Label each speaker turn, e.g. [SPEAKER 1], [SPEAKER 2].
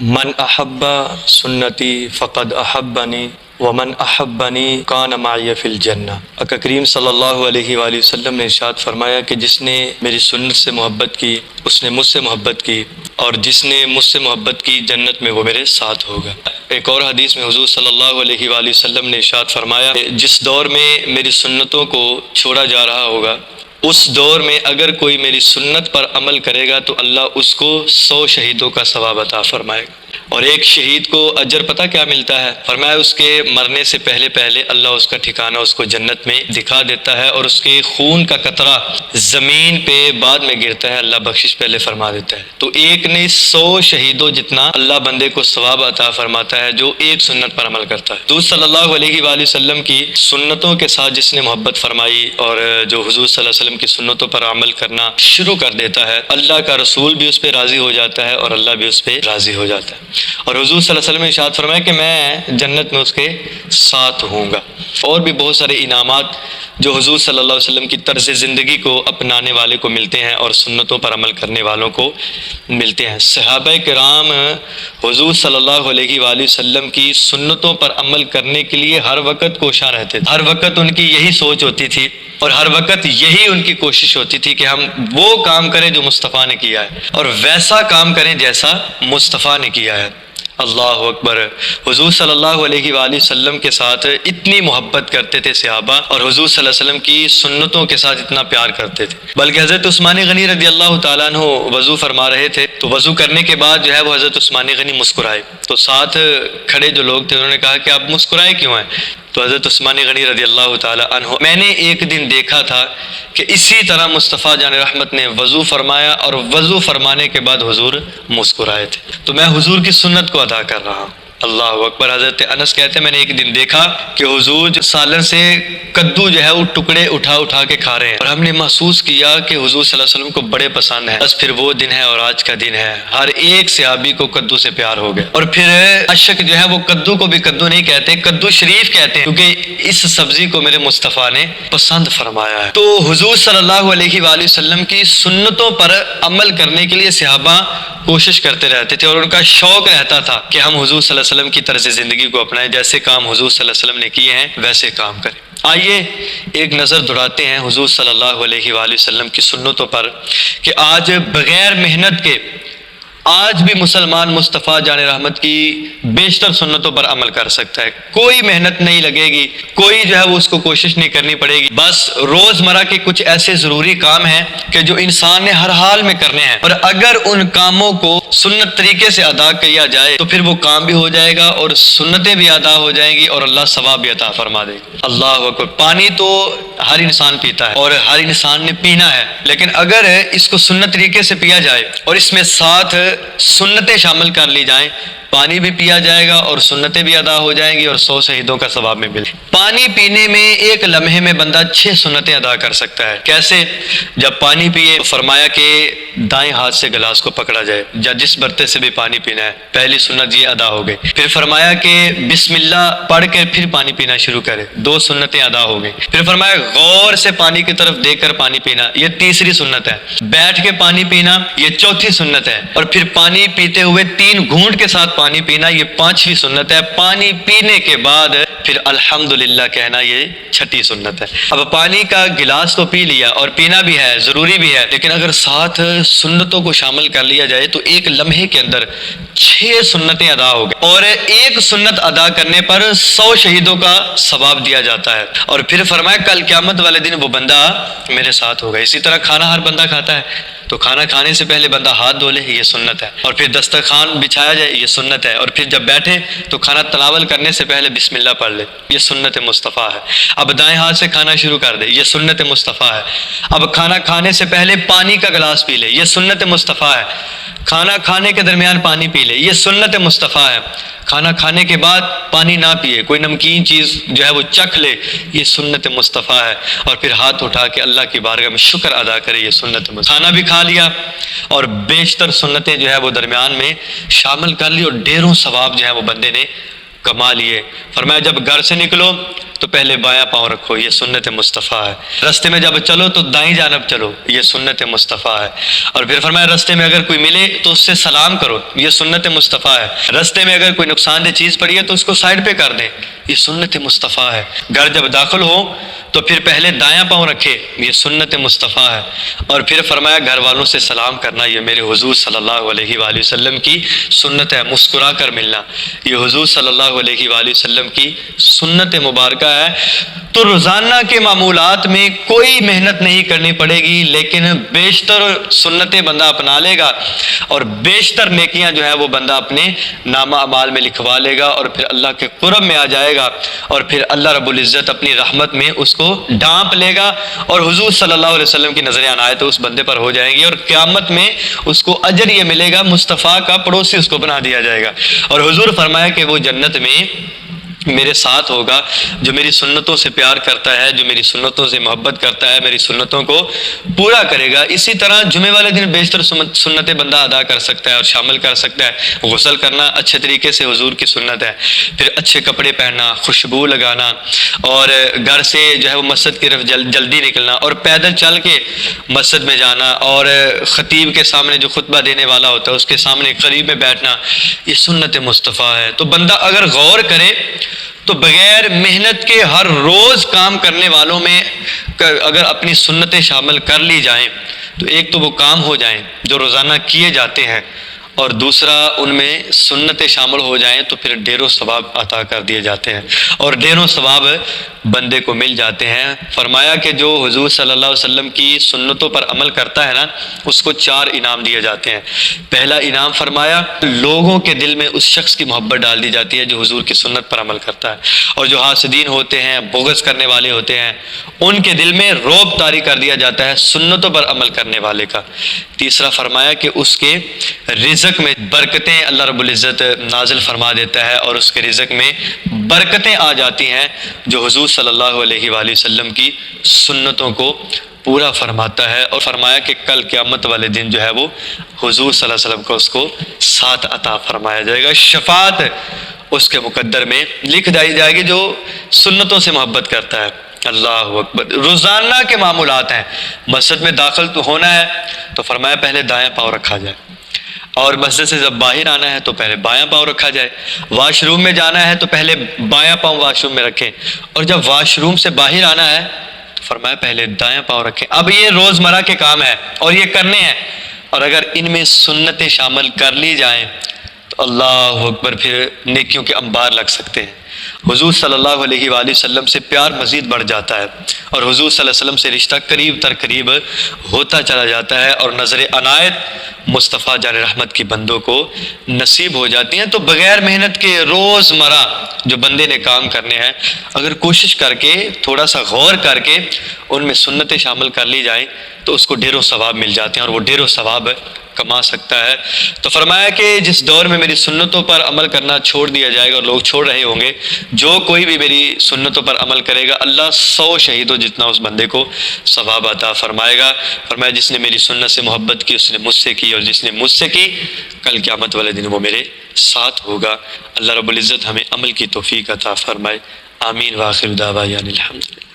[SPEAKER 1] من احب سنتی فقد احبنی ومن احبنی کان معی فی الجنہ۔ آقا کریم صلی اللہ علیہ وآلہ وسلم نے ارشاد فرمایا کہ جس نے میری سنت سے محبت کی اس نے مجھ سے محبت کی، اور جس نے مجھ سے محبت کی جنت میں وہ میرے ساتھ ہوگا۔ ایک اور حدیث میں حضور صلی اللہ علیہ وآلہ وسلم نے ارشاد فرمایا کہ جس دور میں میری سنتوں کو چھوڑا جا رہا ہوگا، اس دور میں اگر کوئی میری سنت پر عمل کرے گا تو اللہ اس کو 100 شہیدوں کا ثواب عطا فرمائے گا۔ اور ایک شہید کو اجر پتہ کیا ملتا ہے؟ فرمایا اس کے مرنے سے پہلے اللہ اس کا ٹھکانہ اس کو جنت میں دکھا دیتا ہے، اور اس کے خون کا قطرہ زمین پہ بعد میں گرتا ہے، اللہ بخشش پہلے فرما دیتا ہے۔ تو ایک نے 100 شہیدوں جتنا اللہ بندے کو ثواب عطا فرماتا ہے جو ایک سنت پر عمل کرتا ہے۔ حضور صلی اللہ علیہ وآلہ وسلم کی سنتوں کے ساتھ جس نے محبت فرمائی اور جو حضور صلی اللہ علیہ وسلم کی سنتوں پر عمل کرنا شروع کر دیتا ہے، اللہ کا رسول بھی اس پہ راضی ہو جاتا ہے اور اللہ بھی اس پہ راضی ہو جاتا ہے۔ اور حضور صلی اللہ علیہ وسلم نے ارشاد فرمایا کہ میں جنت میں اس کے ساتھ ہوں گا۔ اور بھی بہت سارے انعامات جو حضور صلی اللہ علیہ وسلم کی طرز زندگی کو اپنانے والے کو ملتے ہیں اور سنتوں پر عمل کرنے والوں کو ملتے ہیں۔ صحابہ کرام حضور صلی اللہ علیہ وآلہ وسلم کی سنتوں پر عمل کرنے کے لیے ہر وقت کوشاں رہتے تھے، ہر وقت ان کی یہی سوچ ہوتی تھی اور ہر وقت یہی ان کی کوشش ہوتی تھی کہ ہم وہ کام کریں جو مصطفیٰ نے کیا ہے اور ویسا کام کریں جیسا مصطفیٰ نے کیا ہے۔ اللہ اکبر۔ حضور صلی اللہ علیہ وآلہ وسلم کے ساتھ اتنی محبت کرتے تھے صحابہ، اور حضور صلی اللہ علیہ وسلم کی سنتوں کے ساتھ اتنا پیار کرتے تھے، بلکہ حضرت عثمان غنی رضی اللہ تعالیٰ عنہ وضو فرما رہے تھے تو وضو کرنے کے بعد جو ہے وہ حضرت عثمان غنی مسکرائے، تو ساتھ کھڑے جو لوگ تھے انہوں نے کہا کہ آپ مسکرائے کیوں ہیں؟ تو حضرت عثمان غنی رضی اللہ تعالیٰ عنہ، میں نے ایک دن دیکھا تھا کہ اسی طرح مصطفیٰ جان رحمت نے وضو فرمایا اور وضو فرمانے کے بعد حضور مسکرائے تھے، تو میں حضور کی سنت کو ادا کر رہا ہوں۔ اللہ اکبر۔ حضرت انس کہتے ہیں میں نے ایک دن دیکھا کہ حضور سالن سے کدو جو ہے وہ ٹکڑے اٹھا اٹھا کے کھا رہے ہیں، اور ہم نے محسوس کیا کہ حضور صلی اللہ علیہ وسلم کو بڑے پسند ہیں۔ بس پھر وہ دن ہے اور آج کا دن ہے، ہر ایک صحابی کو کدو سے پیار ہو گیا۔ اور پھر اشک جو ہے وہ کدو کو بھی کدو نہیں کہتے، کدو شریف کہتے ہیں، کیونکہ اس سبزی کو میرے مصطفیٰ نے پسند فرمایا ہے۔ تو حضور صلی اللہ علیہ وآلہ وسلم کی سنتوں پر عمل کرنے کے لیے صحابہ کوشش کرتے رہتے تھے، اور ان کا شوق رہتا تھا کہ ہم حضور صلی اللہ علیہ وسلم کی طرز زندگی کو اپنائیں، جیسے کام حضور صلی اللہ علیہ وسلم نے کیے ہیں ویسے کام کریں۔ آئیے ایک نظر دوڑاتے ہیں حضور صلی اللہ علیہ وآلہ وسلم کی سنتوں پر کہ آج بغیر محنت کے آج بھی مسلمان مصطفیٰ جان رحمت کی بیشتر سنتوں پر عمل کر سکتا ہے۔ کوئی محنت نہیں لگے گی، کوئی جو ہے وہ اس کو کوشش نہیں کرنی پڑے گی، بس روزمرہ کے کچھ ایسے ضروری کام ہیں کہ جو انسان نے ہر حال میں کرنے ہیں، اور اگر ان کاموں کو سنت طریقے سے ادا کیا جائے تو پھر وہ کام بھی ہو جائے گا اور سنتیں بھی ادا ہو جائیں گی اور اللہ ثواب بھی عطا فرما دے گا۔ اللہ اکبر۔ پانی تو ہر انسان پیتا ہے اور ہر انسان نے پینا ہے، لیکن اگر اس کو سنت طریقے سے پیا جائے اور اس میں ساتھ سنتیں شامل کر لی جائیں، پانی بھی پیا جائے گا اور سنتیں بھی ادا ہو جائیں گی اور 100 شہیدوں کا ثواب میں ملے۔ پانی پینے میں ایک لمحے میں بندہ 6 سنتیں ادا کر سکتا ہے۔ کیسے؟ جب پانی پیے تو فرمایا کہ دائیں ہاتھ سے گلاس کو پکڑا جائے، یا جس برتے سے بھی پانی پینا ہے، پہلی سنت یہ ادا ہو گئی۔ پھر فرمایا کہ بسم اللہ پڑھ کے پھر پانی پینا شروع کرے، 2 سنتیں ادا ہو گئی۔ پھر فرمایا غور سے پانی کی طرف دیکھ کر پانی پینا، یہ تیسری سنت ہے۔ بیٹھ کے پانی پینا، یہ چوتھی سنت ہے۔ اور پھر پانی پیتے ہوئے 3 گھونٹ کے ساتھ پانی پینا، یہ 5ویں سنت ہے۔ پانی پینے کے بعد پھر الحمدللہ کہنا، یہ 6ٹھی سنت ہے۔ اب پانی کا گلاس تو پی لیا اور پینا بھی ہے، ضروری بھی ہے، لیکن اگر ساتھ سنتوں کو شامل کر لیا جائے تو ایک لمحے کے اندر 6 سنتیں ادا ہو گئی، اور ایک سنت ادا کرنے پر 100 شہیدوں کا ثواب دیا جاتا ہے۔ اور پھر فرمایا کل قیامت والے دن وہ بندہ میرے ساتھ ہوگا۔ اسی طرح کھانا ہر بندہ کھاتا ہے، تو کھانا کھانے سے پہلے بندہ ہاتھ دھو لے، یہ سنت ہے۔ اور پھر دسترخوان بچھایا جائے، یہ سنت ہے۔ اور پھر جب بیٹھے تو کھانا تناول کرنے سے پہلے بسم اللہ پڑھ لے، یہ سنت مصطفیٰ ہے۔ اب دائیں ہاتھ سے کھانا شروع کر دے، یہ سنت مصطفیٰ ہے۔ اب کھانا کھانے سے پہلے پانی کا گلاس پی لے، یہ سنت مصطفیٰ ہے۔ کھانا کھانے کے درمیان پانی پی لے، یہ سنت مصطفیٰ ہے۔ کھانا کھانے کے بعد پانی نہ پیے، کوئی نمکین چیز جو ہے وہ چکھ لے، یہ سنت مصطفیٰ ہے۔ اور پھر ہاتھ اٹھا کے اللہ کی بارگاہ میں شکر ادا کرے، یہ سنت مصطفیٰ۔ کھانا بھی کھا لیا اور بیشتر سنتیں جو ہے وہ درمیان میں شامل کر لی، اور ڈھیروں ثواب جو ہے وہ بندے نے کمال یہ فرمایا جب گھر سے نکلو تو پہلے بایاں پاؤں رکھو، یہ سنت مصطفیٰ ہے۔ رستے میں جب چلو تو دائیں جانب چلو، یہ سنت مصطفیٰ ہے۔ اور پھر فرمایا رستے میں اگر کوئی ملے تو اس سے سلام کرو، یہ سنت مصطفیٰ ہے۔ رستے میں اگر کوئی نقصان دہ چیز پڑی ہے تو اس کو سائڈ پہ کر دیں، یہ سنت مصطفیٰ ہے۔ گھر جب داخل ہو تو پھر پہلے دایاں پاؤں رکھے، یہ سنت مصطفیٰ ہے۔ اور پھر فرمایا گھر والوں سے سلام کرنا، یہ میرے حضور صلی اللہ علیہ وآلہ وسلم کی سنت ہے۔ مسکرا کر ملنا، یہ حضور صلی اللہ علیہ وآلہ وسلم کی سنت مبارکہ ہے۔ تو روزانہ کے معمولات میں کوئی محنت نہیں کرنی پڑے گی، لیکن بیشتر سنتیں بندہ اپنا لے گا اور بیشتر نیکیاں جو ہے وہ بندہ اپنے نامہ اعمال میں لکھوا لے گا، اور پھر اللہ کے قرب میں آ جائے گا، اور پھر اللہ رب العزت اپنی رحمت میں اس کو ڈھانپ لے گا، اور حضور صلی اللہ علیہ وسلم کی نظر عنایت اس بندے پر ہو جائیں گی، اور قیامت میں اس کو اجر یہ ملے گا، مصطفیٰ کا پڑوسی اس کو بنا دیا جائے گا۔ اور حضور فرمایا کہ وہ جنت میں میرے ساتھ ہوگا جو میری سنتوں سے پیار کرتا ہے، جو میری سنتوں سے محبت کرتا ہے، میری سنتوں کو پورا کرے گا۔ اسی طرح جمعے والے دن بیشتر سنتیں بندہ ادا کر سکتا ہے اور شامل کر سکتا ہے۔ غسل کرنا اچھے طریقے سے حضور کی سنت ہے، پھر اچھے کپڑے پہننا، خوشبو لگانا، اور گھر سے جو ہے وہ مسجد کی طرف جلدی نکلنا، اور پیدل چل کے مسجد میں جانا، اور خطیب کے سامنے جو خطبہ دینے والا ہوتا ہے اس کے سامنے قریب میں بیٹھنا، یہ سنت مصطفیٰ ہے۔ تو بندہ اگر غور کرے تو بغیر محنت کے ہر روز کام کرنے والوں میں اگر اپنی سنتیں شامل کر لی جائیں تو ایک تو وہ کام ہو جائیں جو روزانہ کیے جاتے ہیں، اور دوسرا ان میں سنتیں شامل ہو جائیں تو پھر ڈھیروں ثواب عطا کر دیے جاتے ہیں، اور ڈھیروں ثواب بندے کو مل جاتے ہیں۔ فرمایا کہ جو حضور صلی اللہ علیہ وسلم کی سنتوں پر عمل کرتا ہے نا، اس کو 4 انعام دیے جاتے ہیں۔ پہلا انعام فرمایا لوگوں کے دل میں اس شخص کی محبت ڈال دی جاتی ہے جو حضور کی سنت پر عمل کرتا ہے، اور جو حاسدین ہوتے ہیں، بغض کرنے والے ہوتے ہیں، ان کے دل میں رعب طاری کر دیا جاتا ہے سنتوں پر عمل کرنے والے کا۔ تیسرا فرمایا کہ اس کے رزق میں برکتیں اللہ رب العزت نازل فرما دیتا ہے، اور اس کے رزق میں برکتیں آ جاتی ہیں جو حضور صلی اللہ علیہ وآلہ وسلم کی سنتوں کو پورا فرماتا ہے۔ اور فرمایا کہ کل قیامت والے دن جو ہے وہ حضور صلی اللہ علیہ وسلم کو اس کو ساتھ عطا فرمایا جائے گا، شفاعت اس کے مقدر میں لکھ دی جائے گی جو سنتوں سے محبت کرتا ہے۔ اللہ اکبر۔ روزانہ کے معمولات ہیں، مسجد میں داخل تو ہونا ہے تو فرمایا پہلے دایاں پاؤں رکھا جائے، اور مسجد سے جب باہر آنا ہے تو پہلے بایاں پاؤں رکھا جائے، واش روم میں جانا ہے تو پہلے بایاں پاؤں واش روم میں رکھیں، اور جب واش روم سے باہر آنا ہے تو فرمایا پہلے دایاں پاؤں رکھیں۔ اب یہ روزمرہ کے کام ہے اور یہ کرنے ہیں، اور اگر ان میں سنتیں شامل کر لی جائیں تو اللہ اکبر، پھر نیکیوں کے انبار لگ سکتے ہیں۔ حضور صلی اللہ علیہ وآلہ وسلم سے پیار مزید بڑھ جاتا ہے، اور حضور صلی اللہ علیہ وسلم سے رشتہ قریب تر قریب ہوتا چلا جاتا ہے، اور نظر عنایت مصطفیٰ جان رحمت کی بندوں کو نصیب ہو جاتی ہیں۔ تو بغیر محنت کے روزمرہ جو بندے نے کام کرنے ہیں، اگر کوشش کر کے تھوڑا سا غور کر کے ان میں سنتیں شامل کر لی جائیں تو اس کو ڈھیروں ثواب مل جاتے ہیں، اور وہ ڈھیروں ثواب کما سکتا ہے۔ تو فرمایا کہ جس دور میں میری سنتوں پر عمل کرنا چھوڑ دیا جائے گا اور لوگ چھوڑ رہے ہوں گے، جو کوئی بھی میری سنتوں پر عمل کرے گا اللہ 100 شہیدوں جتنا اس بندے کو ثواب عطا فرمائے گا۔ فرمایا جس نے میری سنت سے محبت کی اس نے مجھ سے کی، اور جس نے مجھ سے کی کل قیامت والے دن وہ میرے ساتھ ہوگا۔ اللہ رب العزت ہمیں عمل کی توفیق عطا فرمائے، آمین۔ وآخر دعوانا الحمدللہ۔